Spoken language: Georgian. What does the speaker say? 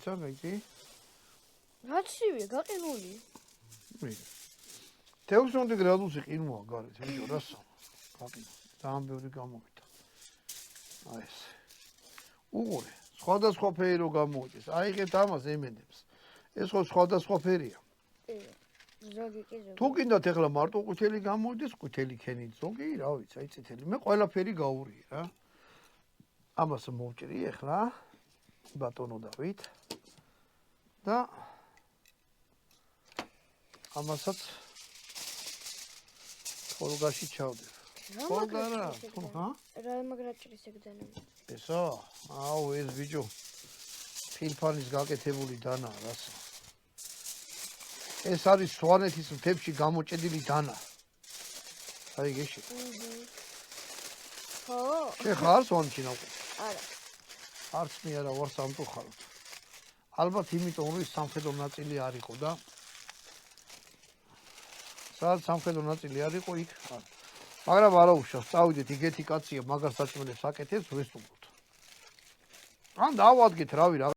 იცან იცი? რაცივია, გაყინული. 16 გრადუსი ყინუა გარეთ, ბიჭო, რასა? გაყინო. ძალიან ბევრი გამოვიდა. აი ეს. უყურე, სხვადასხვა ფერი რო გამოვიდეს. აიღეთ ამას ემენებს. ეს ხო სხვადასხვა ფერია. ზოგი კი ზოგი. თუ გინდათ ეხლა მარტო ყვითელი გამოვიდეს, ყვითელი ქენით, ზოგი, რა ვიცი, აი წითელი. მე ყველაფერი გაურია რა. ამას მოვჭრი ეხლა ბატონო დავით და ამასაც ხოლგაში ჩავდებ. ხოლგა რა? რა მაგრაჭრის ეგდანა. ესა? აუ ეს ბიჭო ფილფანის გაკეთებული დანა რასა? ეს არის სვანეთის მთებში გამოჭედილი დანა. აი გეში. ხო? შეხარ სვანეთში ნაყოფი? არა. არც მე არა ვარ სამწუხაროდ. ალბათ იმიტომ რომ სამხედრო ნაწილი არ იყო და სადაც სამხედრო ნაწილი არ იყო იქ არ. მაგრამ არა უშავს, წავიდეთ იგეთი კაცია, მაგარ საჭმელებს აკეთებს, ვესტუმროთ. ან დავადგეთ რავი რა